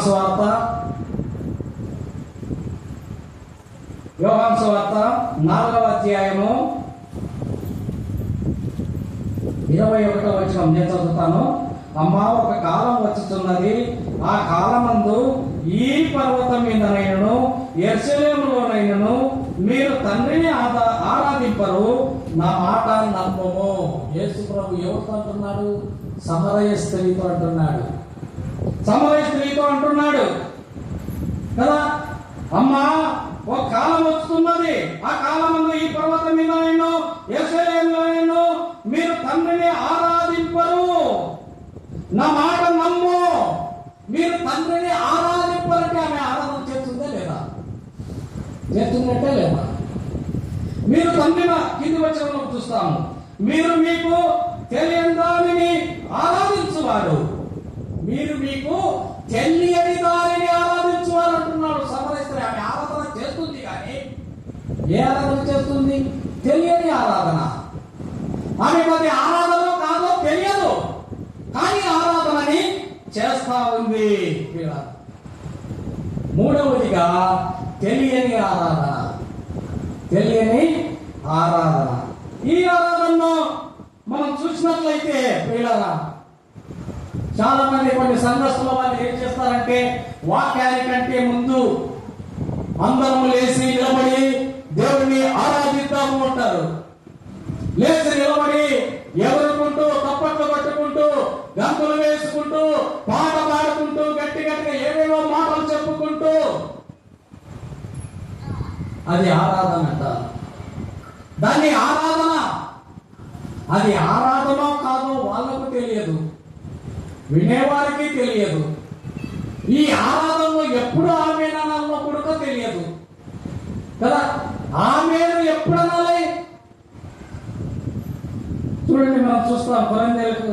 సువార్త యోహాను సువార్త 4వ అధ్యాయము 21వ వచనం నేను చదువుతాను. అమ్మా, ఒక కాలం వచ్చుతున్నది, ఆ కాలమందు ఈ పర్వతం మీదనైనను యెరూషలేములోనైనను మీరు తండ్రిని ఆరాధింపరు, నా మాట నమ్మము. యేసు ప్రభు ఎవరితో అంటున్నాడు? సమరయ స్త్రీతో అంటున్నాడు. సమరయ స్త్రీతో అంటున్నాడు కదా. అమ్మా, ఒక కాలం వస్తున్నది, ఆ కాలమందు ఈ పర్వతం మీద యెరూషలేములో మీరు తండ్రిని ఆరాధింపరు, నా మాట నమ్ము. మీరు తండ్రిని ఆరాధింపరంటే ఆమె ఆరాధన చేస్తుందే లేదా? చేస్తున్నట్టే లేదా? మీరు తండ్రిని కింది వచ్చిన చూస్తాము, మీరు మీకు తెలియని దానిని ఆరాధించువారు, మీరు మీకు తెలియని దానిని ఆరాధించువారు అంటున్నాడు. సమరస్త్రీ ఆమె ఆరాధన చేస్తుంది, కానీ ఏ ఆరాధన చేస్తుంది? తెలియని ఆరాధన. ఆమెకు అది ఆరాధన కాదో తెలియదు, కానీ ఆరాధనని చేస్తా ఉంది. మూడవదిగా తెలియని ఆరాధన. తెలియని ఆరాధన. ఈ ఆరాధనను మనం చూసినట్లయితే ప్రియులారా, చాలా మంది కొన్ని సంఘస్థుల వాళ్ళు ఏం చేస్తారంటే, వాక్యానికంటే ముందు అందరం లేచి నిలబడి దేవుడిని ఆరాధిద్దాము అంటారు. లేచి నిలబడి ఎవరుకుంటూ తప్పట్లు కొట్టుకుంటూ గంతులు వేసుకుంటూ పాట పాడుకుంటూ గట్టి గట్టిగా ఏవేవో మాటలు చెప్పుకుంటూ అది ఆరాధన అంటారు. దాన్ని ఆరాధన. అది ఆరాధనో కాదో వాళ్ళకు తెలియదు, వినేవారికి తెలియదు. ఈ ఆరాధనలో ఎప్పుడు ఆమెనో కూడా తెలియదు కదా. ఆమెను ఎప్పుడు అనాలి? చూడండి, మనం చూస్తాం, కొరింథీయులకు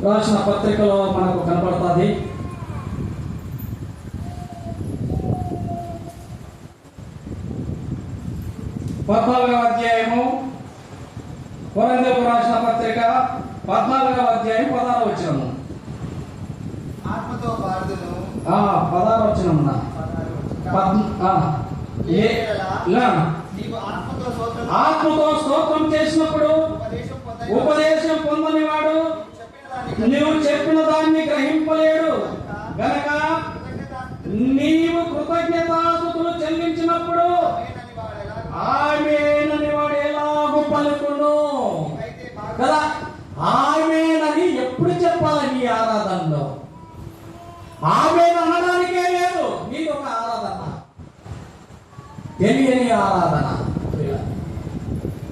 రాసిన పత్రికలో మనకు కనపడుతుంది. అధ్యాయము, కొరింథీయులకు రాసిన పత్రిక 14వ అధ్యాయం 16వ వచనము. ఆత్మతో పాడుదును. 16వ వచనం. ఆత్మతో స్తోత్రం చేసినప్పుడు ఉపదేశం పొందని వాడు నీవు చెప్పిన దాన్ని గ్రహింపలేడు గనక నీవు కృతజ్ఞతాస్తుతులు చెల్లించినప్పుడు ఆమేనని వాడు ఎలాగూ పలుకును కదా. ఆమేనని ఎప్పుడు చెప్పాలి? నీ ఆరాధనలో ఆమేన్ అనడానికే లేదు. నీది ఒక ఆరాధన, తెలియని ఆరాధన.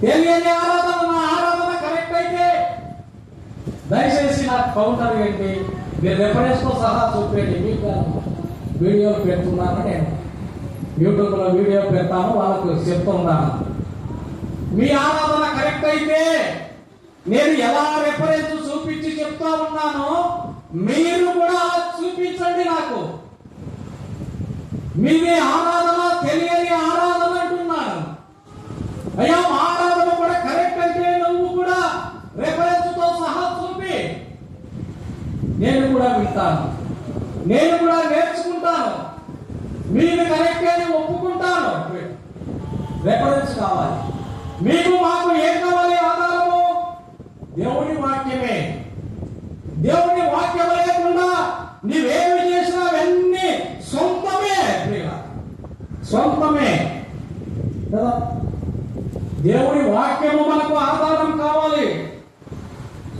తెలియని ఆరాధన. నా ఆరాధన కరెక్ట్ అయితే దయచేసి నాకు కౌంటర్ ఏంటి, మీరు రెఫరెన్స్ తో సహా చూపేయండి. మీకు వీడియోలు పెడుతున్నాను, నేను యూట్యూబ్లో వీడియో పెడతాను, వాళ్ళకు చెప్తున్నాను. మీ ఆరాధన కరెక్ట్ అయితే నేను ఎలా రెఫరెన్స్ చూపించి చెప్తా ఉన్నానో మీరు కూడా చూపించండి నాకు. మీది ఆరాధన తెలియని ఆరాధన అంటున్నాను. అయ్యా, ఆరాధన కూడా కరెక్ట్ అయితే నువ్వు కూడా రెఫరెన్స్ తో సహా చూపి, నేను కూడా వింటాను, నేను కూడా నేర్చుకుంటాను, మీరు కరెక్ట్ అని ఒప్పుకుంటాను. రెఫరెన్స్ కావాలి. మీకు మాకు ఏం కావాలి? ఆధారము దేవుని వాక్యమే. దేవుని వాక్యం లేకుండా నీవేమి చేసినా అవన్నీ సొంతమే, సొంతమే కదా. దేవుని వాక్యము మనకు ఆధారం కావాలి.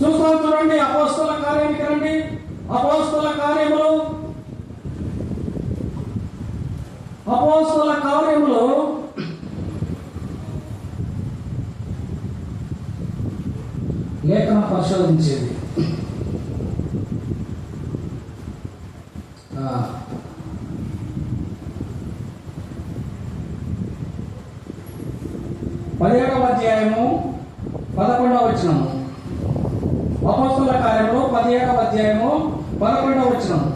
చూస్తాం, చూడండి, అపోస్తల కార్యానికి రండి. అపోస్తల కార్యములు, అపోస్తల కార్యములు 11వ పరిశోధించేది. అధ్యాయము 11వ వచనము. అపోస్తల కార్యములు 17వ అధ్యాయము 11వ వచనము.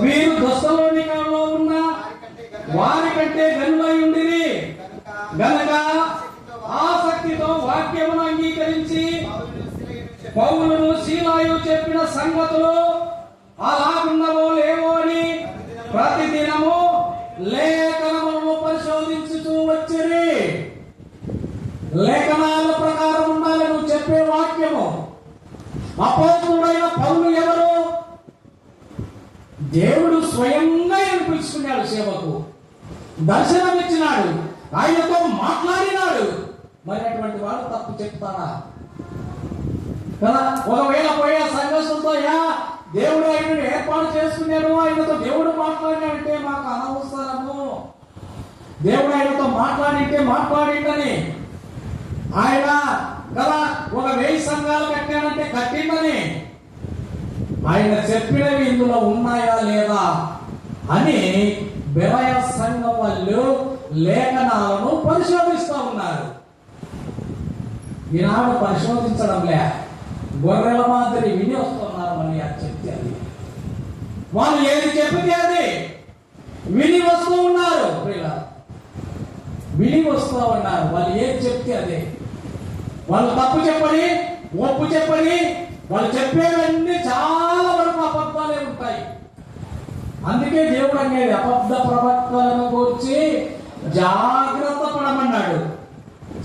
వీరు దెస్సలోనికలో ఉన్న వారికంటే గనులై ఉండిరి గనక ఆసక్తితో వాక్యమును అంగీకరించి పౌలును శీలాయు చెప్పిన సంగతులు అలాగున్నవో లేవో అని లేఖనములను పరిశోధించుతూ వచ్చిరి. లేఖనాల ప్రకారం ఉండాలి నువ్వు చెప్పే వాక్యము. అపోస్తుడైన పౌలు ఎవరు? దేవుడు స్వయంగా ఆయన పిలుచుకున్నాడు, సేవకు దర్శనం ఇచ్చినాడు, ఆయనతో మాట్లాడినాడు. మరి అటువంటి వాడు తప్పు చెప్తారా కదా? ఒకవేళ పోయే సంఘస్థులతో దేవుడు ఆయనను ఏర్పాటు చేసుకున్నాడు, ఆయనతో దేవుడు మాట్లాడినంటే మాకు అనవసరము, దేవుడు ఆయనతో మాట్లాడిందని ఆయన కదా 1000 సంఘాలు కట్టాడంటే కట్టిందని ఆయన చెప్పినవి ఇందులో ఉన్నాయా లేదా అని బెరయ సంఘం వాళ్ళు లేఖనాలను పరిశోధిస్తూ ఉన్నారు. ఈనాడు పరిశోధించడంలే, గొర్రెల మాదిరి విని వస్తున్నారు. మళ్ళీ అది చెప్తే అది వాళ్ళు ఏది చెప్తే అది విని వస్తూ ఉన్నారు. విని వస్తూ ఉన్నారు. వాళ్ళు ఏది చెప్తే అదే. వాళ్ళు తప్పు చెప్పని, ఒప్పు చెప్పని, వాళ్ళు చెప్పేవన్నీ చాలా వరకు అబద్ధాలే ఉంటాయి. అందుకే దేవుడు అనేది అబద్ధ ప్రవక్తలను గురించి జాగ్రత్త పడమన్నాడు.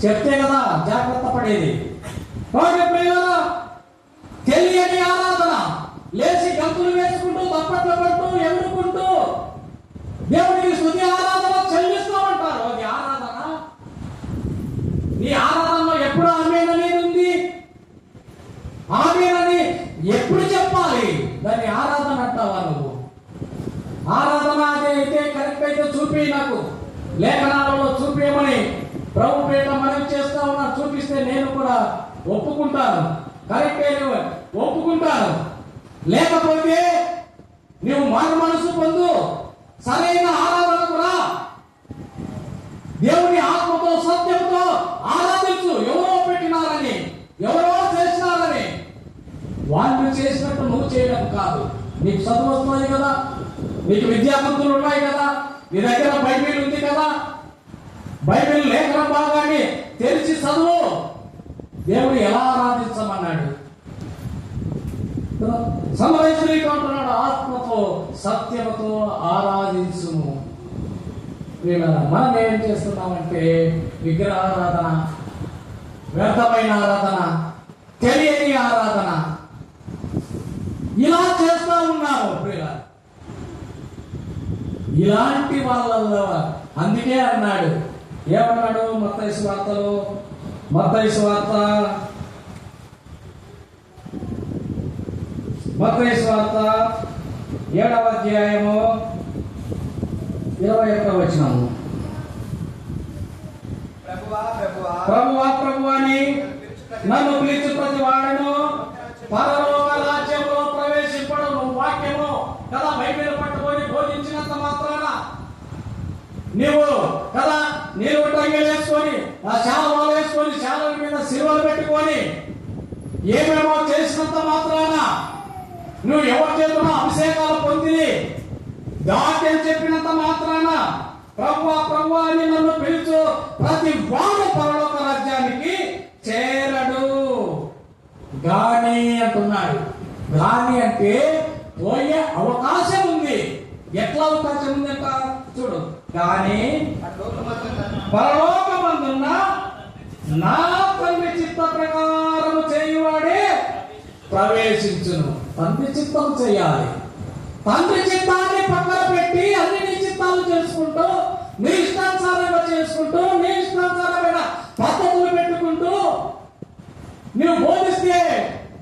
చెప్తే కదా జాగ్రత్త పడేది. తెలియని ఆరాధన, లేచి గంతులు వేసుకుంటూ తప్పట్లు పడుతూ ఎగురుకుంటూ దేవుడికి స్తుతి ఆరాధన చెల్లిస్తామంటారు. అది ఆరాధన? నీ ఆరాధనలో ఎప్పుడు ఆమేన్ అనేది ఉంది? ఆమేన్ ఎప్పుడు చెప్పాలి? దాన్ని ఆరాధన అంటావా నువ్వు? ఆరాధన అదే అయితే కరెక్ట్ అయితే చూపి, నాకు లేఖనాలలో చూపించమని ప్రభు పేట మనవి చేస్తా ఉన్నా. చూపిస్తే నేను కూడా ఒప్పుకుంటాను, కరెక్ట్ ఒప్పుకుంటాను. లేకపోతే నువ్వు మారు మనసు పొందు, సరైన ఆరాధన కూడా దేవుని ఆత్మతో సత్యంతో ఆరాధించు. ఎవరో పెట్టినారని, ఎవరో చేసినారని, వాళ్ళు చేసినట్టు నువ్వు చేయడం కాదు. నీకు చదువు వస్తుంది కదా, నీకు విద్యాబుద్ధులు ఉన్నాయి కదా, నీ దగ్గర బైబిల్ ఉంది కదా, బైబిల్ లేఖన భాగాన్ని తెలిసి చదువు. దేవుడు ఎలా ఆరాధించమన్నాడు? సమరేశ్వరికి అంటున్నాడు, ఆత్మతో సత్యముతో ఆరాధించుము. మనం ఏం చేస్తున్నామంటే విగ్రహారాధన, వ్యర్థమైన ఆరాధన, తెలియని ఆరాధన ఇలా చేస్తా ఉన్నాము. ఇలాంటి వాళ్ళల్లో అందుకే అన్నాడు, ఏమన్నాడు? మత్తయి సువార్తలో, మత్తయి సువార్త 7వ అధ్యాయము 21వ వచనము. ప్రభువా అని నన్ను పిలిచి ప్రతి వాడును పరలోక రాజ్యంలో ప్రవేశింపడం. వాక్యము కదా బైబిల్ పట్టుకొని బోధించినంత మాత్రాన నీవు కదా నీవు టంగలు వేసుకొని, ఆ శాలవాలు వేసుకొని, శాలల మీద సిలువలు పెట్టుకొని ఏమేమో చేసినంత మాత్రాన, నువ్వు ఎవరి చేతున్నా అభిషేకాలు పొంది దాట్యం చెప్పినంత మాత్రాన ప్రభువా అని నన్ను పిలుచు ప్రతి వాడు పరలోక రాజ్యానికి చేరడు. గాని అంటున్నాడు. గాని అంటే పోయే అవకాశం ఉంది. ఎట్లా అవకాశం ఉందంట చూడు. కానీ పరలోకమందున్న నా తండ్రి చిత్త ప్రకారము చేయువాడే ప్రవేశించును. తండ్రి చిత్తం చేయాలి. తండ్రి చిత్తాన్ని పక్కన పెట్టి అన్ని నీ చిత్తాలు చేసుకుంటూ, నీ ఇష్టానుసారంగా చేసుకుంటూ, నీ ఇష్టానుసారమైన పద్ధతులు పెట్టుకుంటూ నువ్వు బోధిస్తే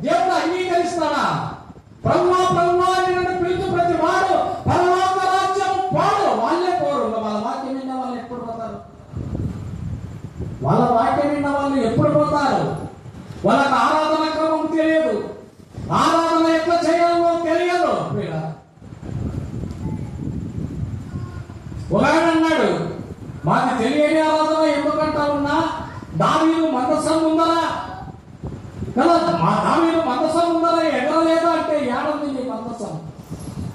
దేవుడు అంగీకరిస్తాడా? ప్రభువా అని నన్ను పిలుచు ప్రతి వాడు పరలోక రాజ్యం వాడు. వాళ్ళే పోరు. వాళ్ళ వాక్యం విన్న వాళ్ళు ఎప్పుడు పోతారు? వాళ్ళ వాక్యం విన్న వాళ్ళు ఎప్పుడు పోతారు? వాళ్ళకి ఆరాధన క్రమం తెలియదు, ఆరాధన ఎట్లా చేయాలో తెలియదు. ఒకఆయన అన్నాడు, మాకు తెలియని ఆరాధన ఎందుకంటా ఉన్నా, దావీదు మందసం ఉందరా కదా, మా దావీదు మందసం ఉందరా ఎగరలేదా అంటే, ఏడుంది నీ మందసం?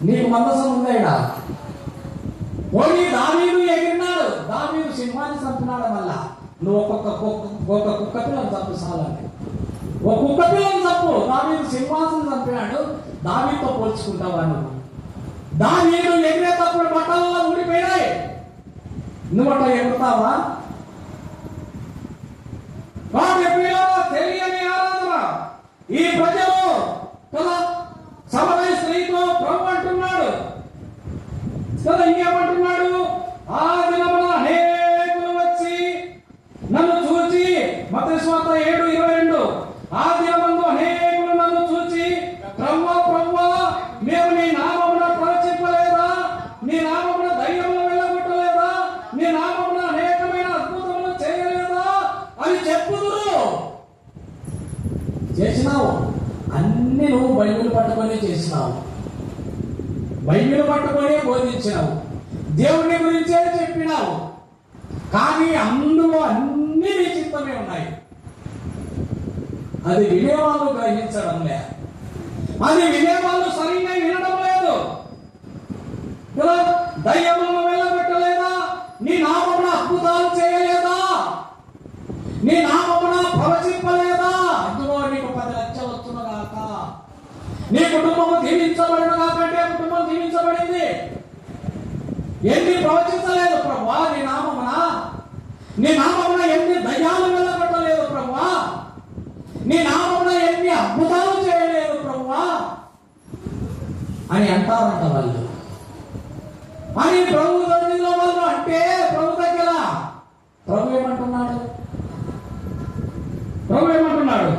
నీకు మందసం ఉందా? ఇక్కడ పోనీ దావీదు ఎగిరినాడు, దావీదు సింహాన్ని చంపినాడు. మళ్ళా నువ్వు ఒక్కొక్క కుక్క పిల్లని చంపు చాలంటే, ఒక కుక్క పిల్లని చంపు. దావీదు సింహాసనం చంపినాడు, దావీదుతో పోల్చుకుంటావా నువ్వు? దానియేలు ఎగిరేటప్పుడు బట్టల్లో ఊడిపోయినాయి. నువ్వు అట్లా ఎగురుతావా? తెలియని ఆరాధన ఈ ప్రజలు కదా. సమరయ స్త్రీతో ప్రభు అంటున్నాడు కదా, ఇంకేమంటున్నాడు? ఆ దినమున అనేకులు వచ్చి నన్ను చూచి, మత్తయి సువార్త 7:22, ఆ దినమందు అనేకులు నన్ను చూచి, ప్రభువా ప్రభువా, మేము నీ నామమున ప్రవచింపలేదా? నీ నామమున దయ్యములు వెళ్ళగొట్టలేదా? నీ నామమున అనేకమైన అద్భుతములు చేయలేదా అని చెప్పుదురు. చేసినావు అన్ని, నువ్వు బైబిల్ పట్టుకొని చేసినావు, బైబిల్ పట్టుకొని బోధించినావు, దేవుని గురించే చెప్పినావు. కానీ అందులో అన్ని విచిత్రమే ఉన్నాయి. అది వినేవాళ్ళు గ్రహించడం లేదు, అది వినేవాళ్ళు సరిగ్గా వినడం లేదు. దయ్యములను వెళ్ళగొట్టలేదా? నీ నామమున అద్భుతాలు చేయలేదా? నీ నామమున ప్రవచింపలేదా? అందులో నీకు 10 లక్షలు వచ్చును గాక, నీ కుటుంబము దీవించబడిన కాకంటే కుటుంబం దీవించబడింది. ఎన్ని ప్రవచించలేదు ప్రభువా నీ నామమున? నీ నామమున ఎన్ని దయ్యాలు వెళ్ళగొట్టలేదు ప్రభువా? నీ నామమున ఎన్ని అద్భుతాలు చేయలేదు ప్రభువా అని అంటారంట వాళ్ళు. అని ప్రభు దగ్గర వాళ్ళు అంటే, ప్రభు దగ్గర ప్రభు ఏమంటున్నాడు? ప్రభు ఏమంటున్నాడు?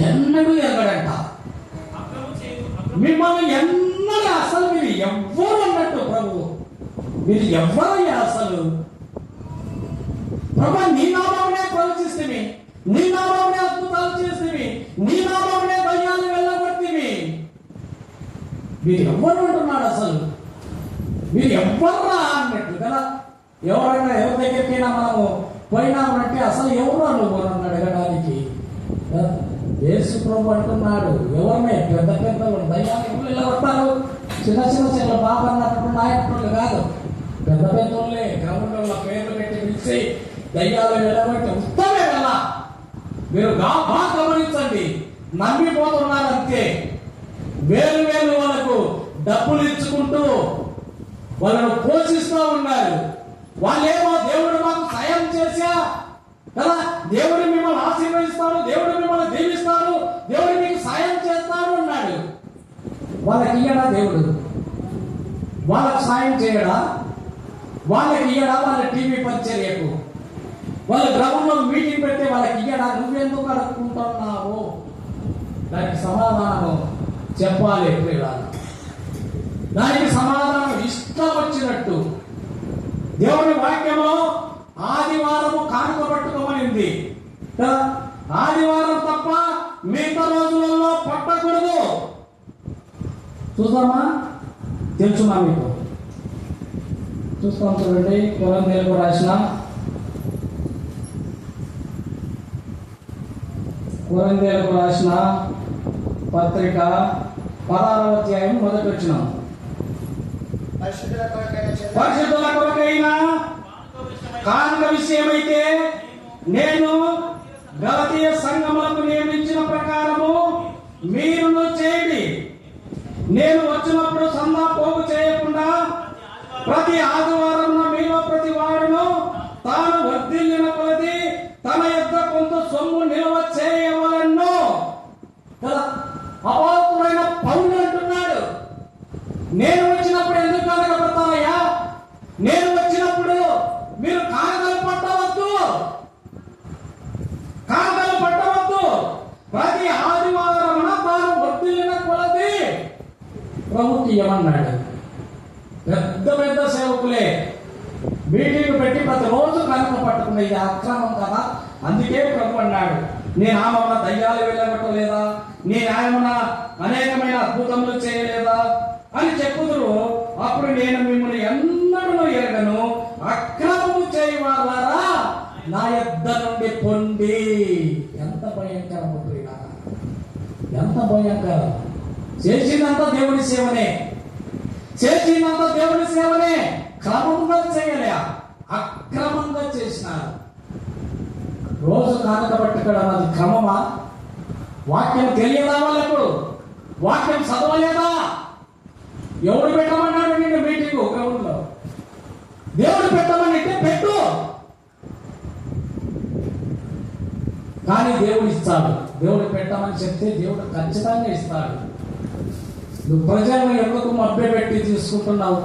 ఎన్నడూ ఎరగడంట. మిమ్మల్ని ఎన్నడూ అసలు మీరు ఎవ్వరు అన్నట్టు ప్రభు, మీరు ఎవ్వరయ్యా అసలు? ప్రభు నీ నామమునే ప్రవచిస్తేవి, నీ నామమునే అద్భుతాలు చేస్తేవి, నీ నామమునే దయ్యాలు వెళ్ళగొట్టివి, మీరు ఎవ్వరు అంటున్నాడు అసలు? మీరు ఎవ్వర్రా అన్నట్టు కదా. ఎవరైనా ఎవరి దగ్గరికైనా మనము పోయినామంటే అసలు ఎవరు నువ్వు నన్ను అడగడానికి? యేసు ప్రభు అంటున్నాడు, ఎవరినే పెద్ద పెద్దలు దయ్యాలు ఎవరు వెళ్ళగొట్టారు? చిన్న చిన్న చిన్న బాబు అన్నప్పుడు నాయకులు కాదు, పెద్ద పెద్దోళ్ళే గ్రౌండ్ల పేర్లు పెట్టి పిలిచి దయ్యాలు వెళ్ళగొట్టి ఉత్తమే కదా. మీరు బాగా గమనించండి, నమ్మిపోతున్నారు అంతే. వేలు వేలు వాళ్ళకు డబ్బులు ఇచ్చుకుంటూ వాళ్ళను పోషిస్తూ ఉన్నారు. వాళ్ళేమో దేవుడు మాకు సాయం చేశా కదా, దేవుడు మిమ్మల్ని ఆశీర్వదిస్తాడు, దేవుడు మిమ్మల్ని దీవిస్తాడు, దేవుడు మీకు సాయం చేస్తాడు అన్నాడు. వాళ్ళకి ఇయ్యడా దేవుడు? వాళ్ళకి సాయం చేయడా? వాళ్ళకి ఇయ్యడా? వాళ్ళ టీవీ పరిచర్యకు వాళ్ళ గ్రామంలో మీటింగ్ పెడితే వాళ్ళకి ఇయ్యడా? నువ్వెందుకు అడుక్కుంటున్నావు? దానికి సమాధానం చెప్పాలి. దానికి సమాధానం ఇష్టం వచ్చినట్టు. దేవుని వాక్యంలో ఆదివారము కానుక పట్టుకోమనింది. ఆదివారం తప్ప మిగతా రోజులలో పట్టకూడదు. చూద్దామా? తెలుసుమా మీకు? చూస్తాం చూడండి. కొరింథీయులకు రాసిన పత్రిక 16వ అధ్యాయం 1వ వచనం. పరిశుద్ధుల కొరకైన కానుక విషయమైతే నేను గలతీయ సంఘములకు నియమించిన ప్రకారము మీరును చేయండి. నేను వచ్చినప్పుడు సందా పోగు చేయకుండా ప్రతి ఆదివారం మీలో ప్రతి వాడును తాను వర్ధిల్లిన కొలది తన యొక్క కొంత సొమ్ము నిల్వ చేయవలెను. అపోస్తుడైన పౌలు అంటున్నాడు, నేను వచ్చినప్పుడు ఎందుకు కానుక పెడతానయ్యా? నేను వచ్చినప్పుడు మీరు కానుకలు పట్టవద్దు, కానుకలు పట్టవద్దు. ప్రతి ఆదివారం తాను వర్ధిల్లిన కొలది ప్రభుకి ఏమన్నాడు? పెద్ద పెద్ద సేవకులే మీటింగ్ పెట్టి ప్రతిరోజు కానుక పట్టుకున్న ఇది అక్రమం కదా. అందుకే ప్రభు అన్నాడు, నీ నామమున దయ్యాలు వెళ్ళగొట్టలేదా? నీ నామమున అనేకమైన అద్భుతములు చేయలేదా అని చెప్పుదురు. అప్పుడు నేను మిమ్మల్ని ఎన్నడూ ఎరగను, అక్రమము చేయవాలారా నా యొద్ద నుండి పొండి. ఎంత భయంకరము ప్రియులారా, ఎంత భయంకరం! చేసినంత దేవుని సేవనే, చేసినంత దేవుని సేవనే. క్రమంగా చేయలే, అక్రమంగా చేసినారు. రోజు కానుక పట్టుకోవడం అది క్రమమా? వాక్యం తెలియదా వాళ్ళకు? వాక్యం చదవలేదా? ఎవడు పెట్టమన్నాడు నిన్ను మీటింగ్ గ్రౌండ్లో? దేవుడు పెట్టమని అంటే పెట్టు, కానీ దేవుడు ఇస్తాడు. దేవుడు పెట్టమని చెప్తే దేవుడు ఖచ్చితంగా ఇస్తాడు. నువ్వు ప్రజలను ఎందుకు మభ్య పెట్టి తీసుకుంటున్నావు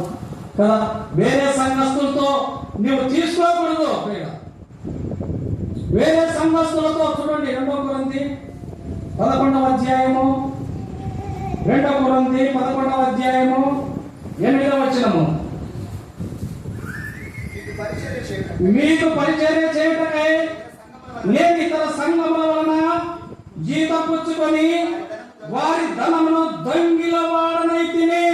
కదా? వేరే సంఘస్థులతో నువ్వు తీసుకోకూడదు. వేరే సంఘస్థులతో చూడండి, 2 కొరింథీ 11వ అధ్యాయము, 2 కొరింథీ 11వ అధ్యాయము 8వ వచనము. మీకు పరిచర్య చేయటకై నేను ఇతర సంఘముల వలన జీతం పుచ్చుకొని వారి ధనమును దొంగిల వాడనైతిని.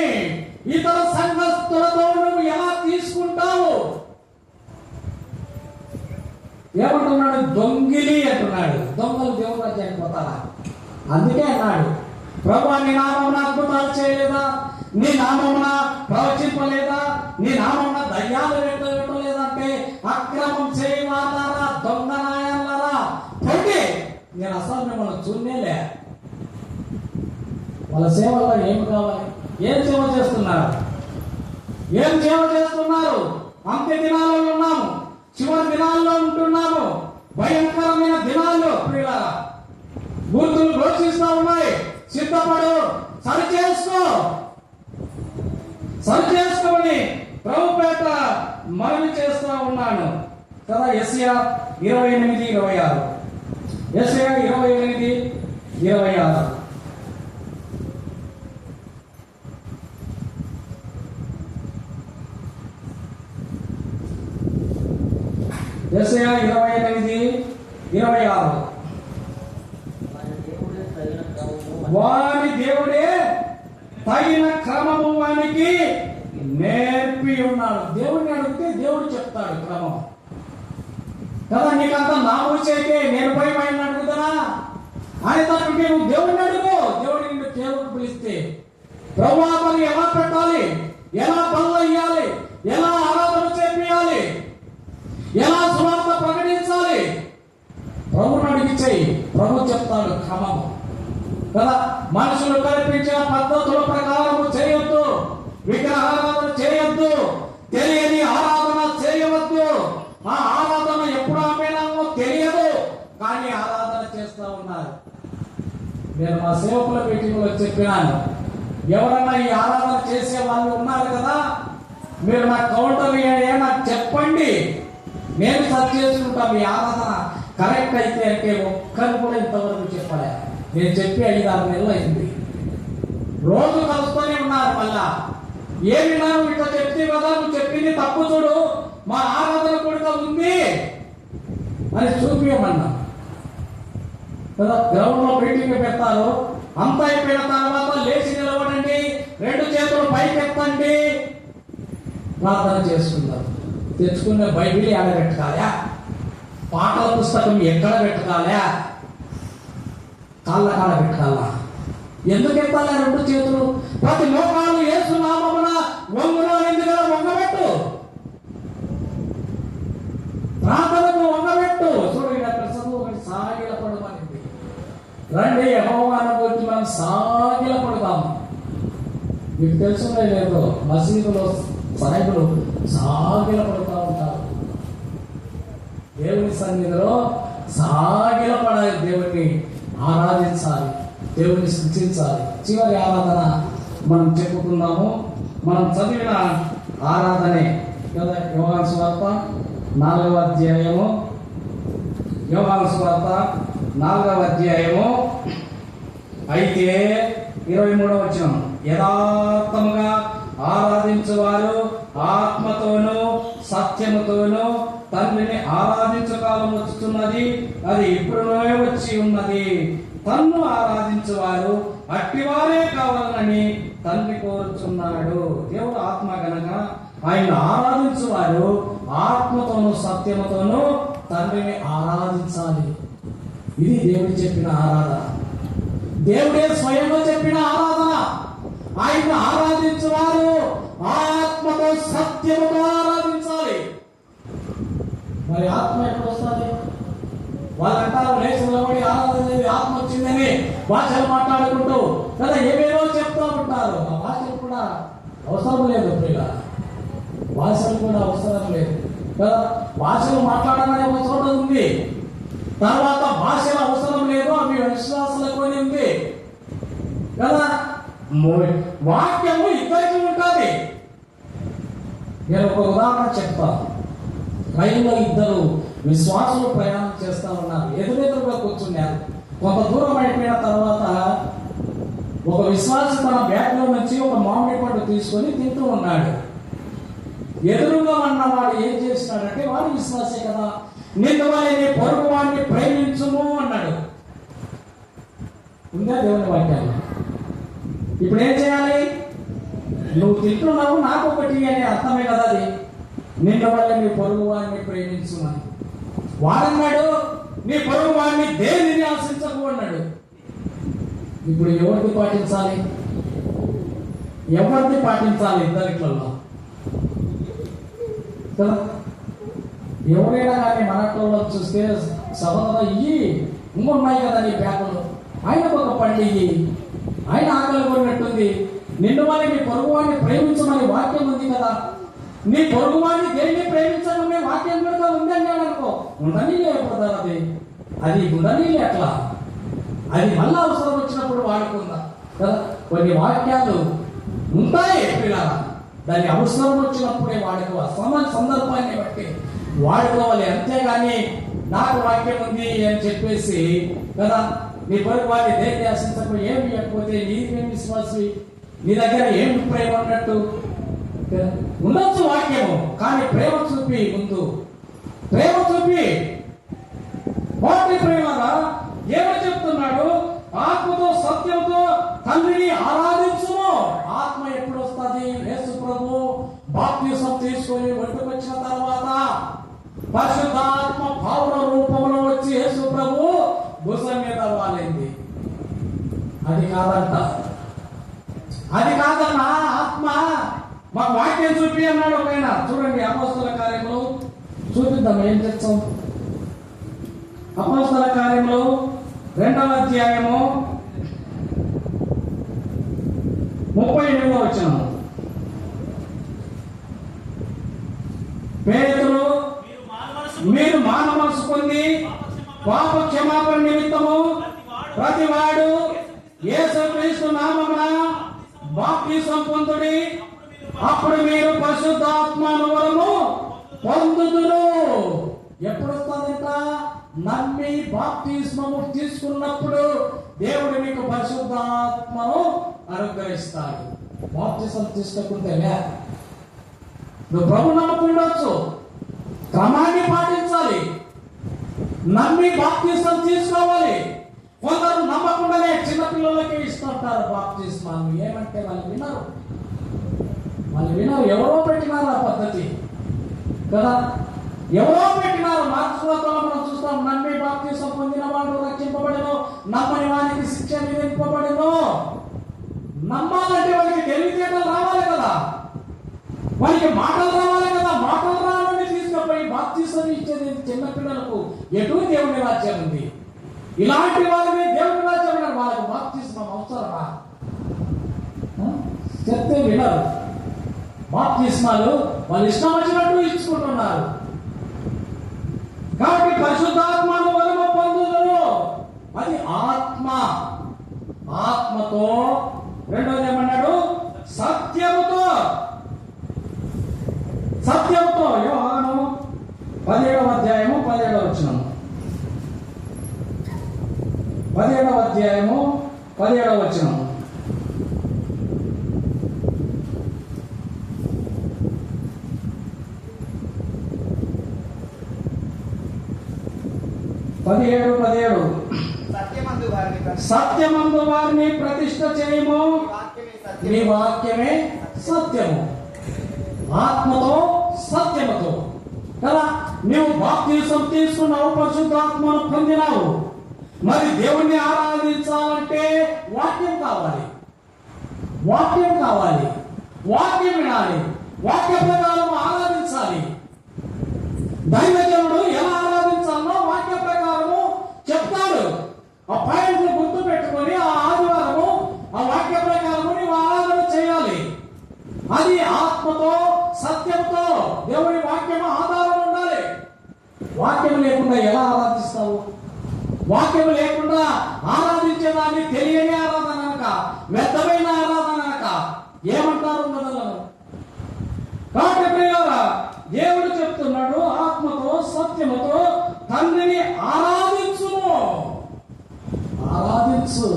ఇతర సంఘస్థులతో నువ్వు ఎలా తీసుకుంటావు? ఏమంటున్నాడు? దొంగిలి అంటున్నాడు. దొంగలు దేవుడు రాజ్యానికి పోతారా? అందుకే అన్నాడు, ప్రభువా నీ నామమున అద్భుతాలు చేయలేదా? నీ నామమున ప్రవచింపలేదా? నీ నామమున దయ్యాలు వెళ్ళలేదా? అంటే అక్రమం చేయవాలారా, దొంగ నాయాలారా పొండి, నేను అసలు మిమ్మల్ని చూడలే. వాళ్ళ సేవల్లో ఏం కావాలి? ఏం సేవ చేస్తున్నారు? ఏం సేవ చేస్తున్నారు? అంత్య దినాల్లో ఉన్నాము, చివరి దినాల్లో ఉంటున్నాము. భయంకరమైన దినాల్లో ప్రియులారా, బూతులు ఘోషిస్తూ ఉన్నాయి. సిద్ధపడు, సరిచేసుకోమని ప్రభుపేట మనవి చేస్తూ ఉన్నాను కదా. యెషయా 28:26. యెషయా 28:26. యెషయా 28:26. వాని దేవుడే తగిన క్రమము వానికి నేర్పి ఉన్నాడు. దేవుడిని అడిగితే దేవుడు చెప్తాడు క్రమం కదా. నీకంతా నా ఊచేకే నేను పోయి ఆయన అడుగుతానా అని తనకి నువ్వు దేవుడిని అడుగు. దేవుడిని నిన్ను దేవుడు పిలిస్తే ప్రభువా పని ఎలా పెట్టాలి, ఎలా పనులు ఇయ్యాలి, ఎలా ఆరాధన చేయాలి, ఎలా సువార్త ప్రకటించాలి, ప్రభుని అడిగి చెయ్యి. ప్రభు చెప్తాడు క్రమము కదా. మనుషులు కల్పించిన పద్ధతుల ప్రకారము చేయొద్దు, విగ్రహారాధన చేయొద్దు, తెలియని ఆరాధన చేయవద్దు. ఆ ఆరాధన ఎప్పుడు ఆపేనామో తెలియదు, కానీ ఆరాధన చేస్తూ ఉన్నారు. నేను మా సేవకుల మీటింగ్ లో చెప్పినాను, ఎవరన్నా ఈ ఆరాధన చేసే వాళ్ళు ఉన్నారు కదా, మీరు నా కౌంటర్ నాకు చెప్పండి, నేను సర్చ్ చేసుకుంటాం. ఈ ఆరాధన కరెక్ట్ అయితే అంటే ఒక్కరు కూడా ఇంతవరకు చెప్పలే. నేను చెప్పి 5-6 నెలలు అయింది. రోజు కలుస్తూనే ఉన్నారు. మళ్ళా ఏమి నువ్వు ఇట్లా చెప్తే కదా, నువ్వు చెప్పింది తప్పు చూడు, మా ఆరాధన కూడా ఉంది అని చూపించమన్నా కదా. గ్రౌండ్ లో మీటింగ్ పెడతారు. అంతా అయిపోయిన తర్వాత లేచి నిలబడండి, 2 చేతులు పైకెత్తండి, ప్రార్థన చేసుకుందాం. తెచ్చుకున్న బైబిల్ ఎక్కడ పెట్టాలా? పాటల పుస్తకం ఎక్కడ పెట్టాలా? కాళ్ళ కాళ్ళ పెట్టాలా? ఎందుకు ఎత్తాలా 2 చేతులు? ప్రతి లోకాలు యేసు నామమున వంగులో ఎందుకు వంగబెట్టు, ప్రార్థనకు వంగబెట్టు. చూడండి అక్కడ చదువు ఒకటి సాగిల పడమనింది. రండి యెహోవాను గురించి మనం సాగిల పడదాము. మీకు తెలుసుందో లేదో, మసీదులో సాయిబులు సాగిల పడుతూ ఉంటారు. దేవుని సన్నిధిలో సాగిల పడాలి, దేవుణ్ణి ఆరాధించాలి, దేవుని స్తుతించాలి. చివరి ఆరాధన మనం చెప్పుకుందాము. మనం చదివిన ఆరాధనే కదా. యోహాను సువార్త 4వ అధ్యాయము, యోహాను సువార్త 4వ అధ్యాయము అయితే 23వ వచనం. యథార్థముగా ఆరాధించువారు ఆత్మతోనూ సత్యముతోనూ తండ్రిని ఆరాధించు కాలం వచ్చుతున్నది, అది ఇప్పుడునే వచ్చి ఉన్నది. తన్ను ఆరాధించువారు అట్టివారే కావాలని తండ్రి కోరుచున్నాడు. దేవుడు ఆత్మ గనక ఆయన ఆరాధించువారు ఆత్మతోనూ సత్యముతోనూ తండ్రిని ఆరాధించాలి. ఇది దేవుడు చెప్పిన ఆరాధన, దేవుడే స్వయంగా చెప్పిన ఆరాధన. ఆయన ఆరాధించువారు ఆత్మతో సత్యముతో ఆరాధించాలి. మరి ఆత్మ ఎక్కడ వస్తుంది? వాళ్ళంటారు లేచి నిలబడి ఆరాధన చేసి ఆత్మ వచ్చిందని భాషలు మాట్లాడుకుంటూ కదా ఏమేమో చెప్తూ ఉంటారు. ఆ భాషలు కూడా అవసరం లేదు ప్రియుల, భాషలు కూడా అవసరం లేదు కదా. భాషలు మాట్లాడమనే ఒక చోట ఉంది, తర్వాత భాషల అవసరం లేదు అవి విశ్వాసాలకు ఉంది కదా. వాక్యము ఇద్దరికి ఉంటుంది. నేను ఒక ఉదాహరణ చెప్తాను. రైల్లో ఇద్దరు విశ్వాసులు ప్రయాణం చేస్తా ఉన్నారు, ఎదురెదురుగా కూర్చున్నారు. కొంత దూరం అయిపోయిన తర్వాత ఒక విశ్వాసి తన బ్యాగ్లో నుంచి ఒక మామిడి పండు తీసుకొని తింటూ ఉన్నాడు. ఎదురుగా ఉన్నవాడు ఏం చేస్తున్నాడంటే, వాడు విశ్వాసే కదా, నిన్ను వాళ్ళని పొరుగు వాడిని ప్రేమించుము అన్నాడు. ఉందా దేవుని వాక్యాలు? ఇప్పుడు ఏం చేయాలి? నువ్వు తింటున్నావు, నాకు ఒకటి అనే అర్థమే కదా అది. నిన్న వల్ల నీ పొరుగు వాడిని ప్రేమించుమని. వాడన్నాడు, నీ పొరుగు వాడిని దేనిని ఆశించకు అన్నాడు. ఇప్పుడు ఎవరిది పాటించాలి? ఎవరిది పాటించాలి? ఇద్దరిట్లలో కదా. ఎవరైనా కానీ మనట్లో చూస్తే సభలో ఇయ్యి ఇంకొన్నాయి కదా నీ బ్యాగులు, ఆయనకు ఒక పండు ఇయ్యి, ఆయన ఆకలి కొన్నట్టుంది. నిన్ను వాళ్ళని నీ పొరుగు వాడిని ప్రేమించమని వాక్యం ఉంది కదా. నీ పొరుగు వాడిని దేన్ని ప్రేమించమని వాక్యం కూడా ఉంది అన్నాడు అనుకో, ఉండని లేకపోతారు. అది ఉండని అట్లా, అది మళ్ళీ అవసరం వచ్చినప్పుడు వాడుకుందాం కదా. కొన్ని వాక్యాలు ఉంటాయి పిల్లల, దాని అవసరం వచ్చినప్పుడే వాడుకోవాలి, సందర్భాన్ని బట్టి వాడుకోవాలి. అంతేగాని నాకు వాక్యం ఉంది అని చెప్పేసి కదా, నీ పొరుగు వాడిని దేన్ని ఆశించకు, ఏమి ఇవ్వకపోతే నీకేమి విశ్వాసి, నీ దగ్గర ఏం ప్రేమ అన్నట్టు ఉండొచ్చు వాక్యము, కానీ ప్రేమ చూపి ముందు, ప్రేమ చూపి. వాటి ప్రేమగా ఏమని చెప్తున్నాడు? ఆత్మతో సత్యంతో తండ్రిని ఆరాధించుము. ఆత్మ ఎప్పుడు వస్తుంది? యేసు ప్రభు బాప్తిసం తీసుకొని ఒడ్డుకొచ్చిన తర్వాత పరిశుద్ధాత్మ పౌర రూపంలో వచ్చి యేసు ప్రభు భుజం మీద వాలింది. అది కాదంట, అది కాదన్న ఆత్మ. మాకు వాక్యం చూపి అన్నాడు ఒక ఆయన. చూడండి అపోస్తల కార్యములు చూపిద్దాం, ఏం చేస్తాం. అపోస్తల కార్యములు 2వ అధ్యాయము 38వ వచనము. పేతురు, మీరు మానవ మనసు పొంది పాప క్షమాపణ నిమిత్తము ప్రతివాడు యేసుక్రీస్తు నామమున బాప్తిసం పొందుడి, అప్పుడు మీరు పరిశుద్ధాత్మను వరము పొందుదురు. ఎప్పుడు వస్తుందంట? నమ్మి బాప్తిస్మము తీసుకున్నప్పుడు దేవుడు మీకు పరిశుద్ధాత్మను అనుగ్రహిస్తాడు. బాప్తిసం తీసుకోకుంటే నువ్వు ప్రభు నమ్ముకుండొచ్చు, క్రమాన్ని పాటించాలి. నమ్మి బాప్తిసం తీసుకోవాలి. కొందరు నమ్మకుండానే చిన్నపిల్లలకి ఇస్తుంటారు బాప్తిస్మాన్ని. ఏమంటే వాళ్ళు వినరు. ఎవరో పెట్టినారు ఆ పద్ధతి కదా, ఎవరో పెట్టినారు. మార్క్స్లో మనం చూస్తాం, నమ్మి బాప్తిసం పొందిన వాడు రక్షింపబడను, నమ్మని వానికి శిక్ష విధింపబడను. నమ్మాలంటే వాడికి తెలివితేటలు రావాలి కదా, వాడికి మాటలు రావాలి కదా. మాటలు రావాలని తీసుకుపోయి బాప్తిసం ఇచ్చేది చిన్నపిల్లలకు ఎటు దేవుని రాజ్యం ఉంది. ఇలాంటి వాళ్ళని దేవుని రాజ్యం ఉన్నారు. వాళ్ళకు బాప్తిసం అవసరమా? చెప్తే వినరు. బాప్తిస్మాలు వాళ్ళు ఇష్టం వచ్చినట్టు ఇచ్చుకుంటున్నారు. కాబట్టి పరిశుద్ధాత్మను వలన పొందుదురు. అది ఆత్మ. ఆత్మతో, రెండోది ఏమన్నాడు? సత్యముతో. సత్యముతో. యోహాను 17వ అధ్యాయము 17వ వచనము. 17వ అధ్యాయము 17వ వచనము. సత్యమందు వారిని ప్రతిష్ఠ చేయము, నీ వాక్యమే సత్యము. ఆత్మతో సత్యముతో కదా. నువ్వు బాప్తిసం తీసుకున్నావు, పరిశుద్ధాత్మను పొందినావు. మరి దేవుణ్ణి ఆరాధించాలంటే వాక్యం కావాలి, వాక్యం కావాలి, వాక్యం వినాలి, వాక్య ప్రకారం ఆరాధించాలి. దైవజనుడు ఎలా ఆరాధించాలో వాక్య ప్రకారము వ్యర్థమైన ఆరాధన అనక ఏమంటారు మొదలను. కాబట్టి ప్రియులారా, దేవుడు చెప్తున్నాడు, ఆత్మతో సత్యముతో తండ్రిని ఆరాధించును. ఆరాధించు.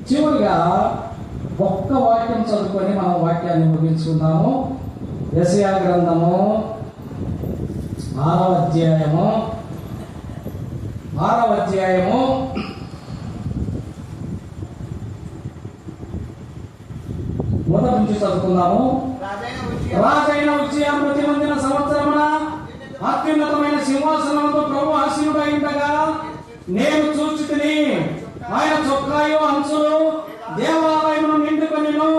చివరిగా ఒక్క వాక్యం చదువుకొని మనం వాక్యాన్ని ముగించుకుందాము. యెషయా గ్రంథము 6వ అధ్యాయము మొదటి నుంచి చదువుకుందాము. రాజైన ఉజ్జియా మృతి పొందిన సంవత్సరమున అత్యున్నతమైన సింహాసనంతో ప్రభు ఆసీనుడై ఉండగా నేను చూచితిని. ఆయన చొక్కాయు అంచులు దేవాలయమును నిండుకొనెను.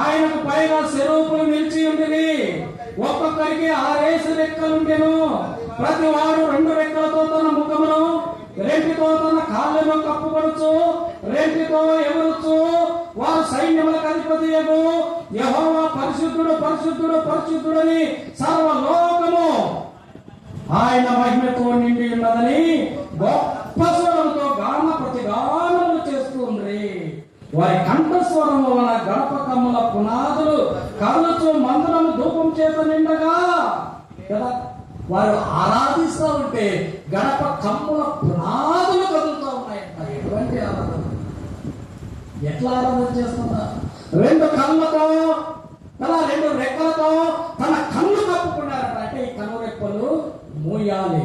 ఆయనకు పైగా సెరూపులు నిలిచి ఉండిరి. ఒక్కొక్కరికి 6 రెక్కలుండెను. ప్రతి వాడు 2 రెక్కలతో తన ముఖమును, రెంటితో తన కాళ్ళను కప్పుకొడుచు, రెంటితో ఎగురుచు, వారు సైన్యములకు అధిపతియగు యెహోవా పరిశుద్ధుడు పరిశుద్ధుడు పరిశుద్ధుడని సర్వలోకము ఆయన మహిమతో నిండి ఉన్నదని గొప్ప స్వరంతో గాన ప్రతిగానములు చేస్తుండ్రి. వారి కంఠస్వరము వలన గడప కమ్ముల పునాదులు కదలుచు మందిరము ధూపం చేత నిండగా కదా. వారు ఆరాధిస్తూ ఉంటే గడప కమ్ముల పునాదులు కదులుతూ ఉన్నాయంట. ఎటువంటి ఆరాధన! ఎట్లా ఆరాధన చేస్తున్నా? 2 కళ్ళతో తన 2 రెక్కలతో తన కళ్ళు కప్పుకున్నారట. అంటే ఈ కన్ను రెక్కలు మూయాలి.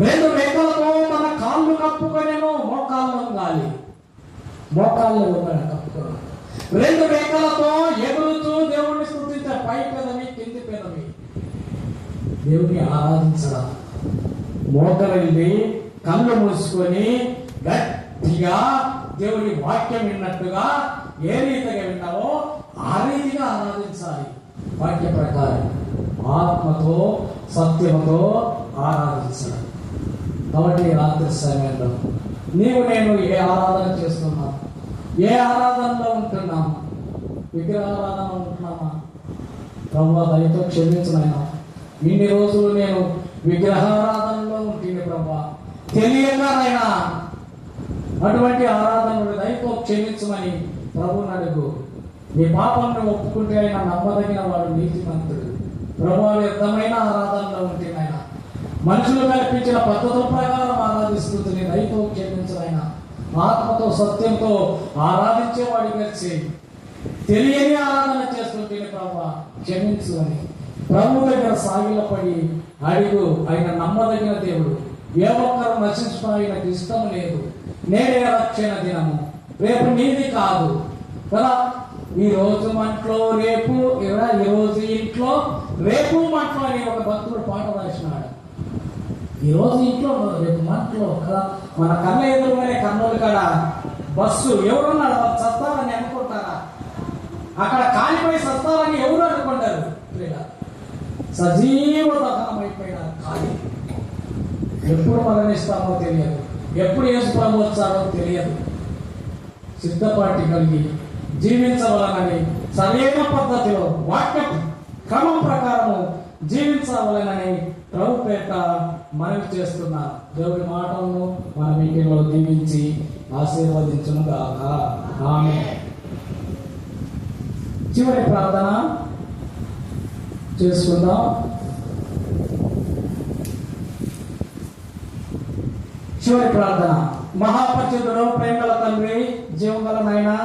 2 రెక్కలతో తన కాళ్ళు కప్పుకొనేను. మోకాళ్ళు ఉండాలి. మోకాళ్ళు కప్పుకోవాలి. 2 రెక్కలతో ఎగురుతూ దేవుణ్ణి స్తుతించే పై పెదవి కింది పెదవి దేవుని ఆరాధించడం. మోకరిల్లి కళ్ళు మూసుకొని గట్టిగా దేవుని వాక్యం విన్నట్టుగా ఏ రీతిగా విన్నావో ఆ రీతిగా ఆరాధించాలి. వాక్య ప్రకారం ఆత్మతో సత్యముతో ఆరాధించాలి. కాబట్టి రాత్రి సమయంలో నీవు నేను ఏ ఆరాధన చేస్తున్నాం? ఏ ఆరాధనలో ఉంటున్నాం? విగ్రహారాధన ఉంటున్నామా? ప్రభువా దయతో క్షమించనైనా, ఇన్ని రోజులు నేను విగ్రహారాధనలో ఉంటుంది ప్రభువా, తెలియకనైనా అటువంటి ఆరాధనలు దయతో క్షమించమని ప్రభువుని అడుగు. నీ పాపాన్ని ఒప్పుకుంటే ఆయన నమ్మదగిన వాడు, నీతిమంతుడు. ప్రభువా వ్యర్థమైన ఆరాధనలో ఉంటుంది ఆయన, మనుషులు కల్పించిన పద్ధతుల ప్రకారం ఆరాధిస్తుంది. దయతో క్షమించనైనా, ఆత్మతో సత్యంతో ఆరాధించేవాడి కలిసి తెలియని ఆరాధన చేస్తుంటే ప్రభువా క్షమించు అని ప్రభు దగ్గర సాగిలపడి అడుగు. ఆయన నమ్మదగిన దేవుడు. ఏ ఒక్కరు నశించడం ఆయనకు ఇష్టం లేదు. నేడే రక్షణ దినము, రేపు నీది కాదు కదా. ఈ రోజు మంట్లో రేపు, ఈ రోజు ఇంట్లో రేపు మంట్లో అని ఒక భక్తుడు పాట రాసినాడు. ఈ రోజు ఇంట్లో రేపు మంట్లో కదా. మన కళ్ళ ఎదురుగానే కన్నులు కాడ బస్సు ఎవరున్నారు చస్తారని అనుకుంటారా? అక్కడ కాలిపోయి చస్తారని ఎవరు అనుకుంటారు? సజీవ దహనమైపోయిన ఖాళీ. ఎప్పుడు మరణిస్తామో తెలియదు, ఎప్పుడు యేసుప్రభు వచ్చారో తెలియదు. సిద్ధపాటి కలిగి జీవించవలనని, సరైన పద్ధతిలో వాక్య క్రమం ప్రకారము జీవించవలనని ప్రభు పేట మనవి చేస్తున్నారు. దేవుడి మాటలను మన మీటింగ్లో దీవించి ఆశీర్వదించును గాక. ఆమేన్. చివరి ప్రార్థన చేసుకుందాం. చివరి ప్రార్థన. మహాపరిశుద్ధుడు, ప్రేమగల తండ్రి, జీవగల నాయనా,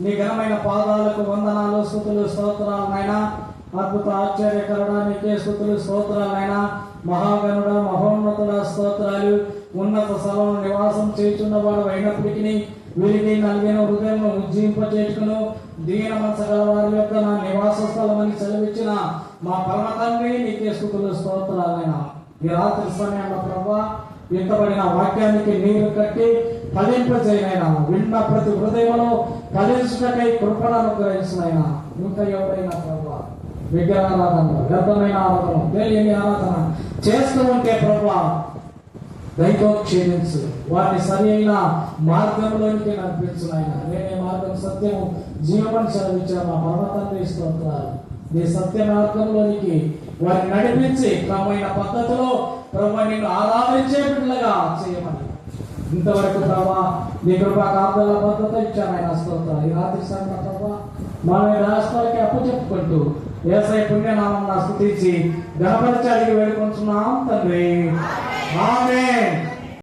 నీ ఘనమైన పాదాలకు వందనాలు, స్తుతులు, స్తోత్రాలు నాయనా. అద్భుత ఆశ్చర్యకరుడా నీకే స్తుతులు, స్తోత్రాలు నాయనా. మహాగణుడ, మహోన్నతుడ స్తోత్రాలు. ఉన్నత స్థలం నివాసం చేయుచున్నవాడు అయినప్పటికీ వీరికి నలిగిన హృదయం ఉజ్జింపచేసుకును దీన మనసు గల వారి యొక్క నా నివాస స్థలం అని సెలవిచ్చిన మా పరమ తండ్రి నీకే స్తుతులు, స్తోత్రాలైనా. ఈ రాత్రి సమయంలో ప్రభువా విత్తబడిన వాక్యానికి నీరు కట్టి ఫలింపజేయనైనా, విన్న ప్రతి హృదయంలో ఫలించుటకై కృపను అనుగ్రహించినైనా. ఇంకా ఎవరైనా ప్రభువా విగ్రహారాధన, వ్యర్థమైన ఆరాధన, తెలియని ఆరాధన చేస్తూ ఉంటే ప్రభువా దయతో క్షమించు, వారిని సరి అయిన మార్గంలోనికి నడిపించు నాయన. నేనే మార్గం, సత్యము, జీవమని సెలవిచ్చిన మా పరమ తండ్రి స్తోత్రాలు. నీ సత్య మార్గంలోనికి వారిని నడిపించి క్రమమైన పద్ధతిలో ప్రభు నిన్ను ఆరాధించే బిడ్డలుగా చేయమని ఇంతవరకు ప్రభా నీ కృపా కాపుదల భద్రత ఇచ్చాను ఆయన స్తోత్రం. ఈ రాత్రి సంగతి ప్రభా మన రాష్ట్రాలకి అప్పు చెప్పుకుంటూ యేసయ్య పుణ్యనామం స్తుతించి గణపతి అడిగి వేడుకొంటున్నాం తండ్రి. ఆమేన్.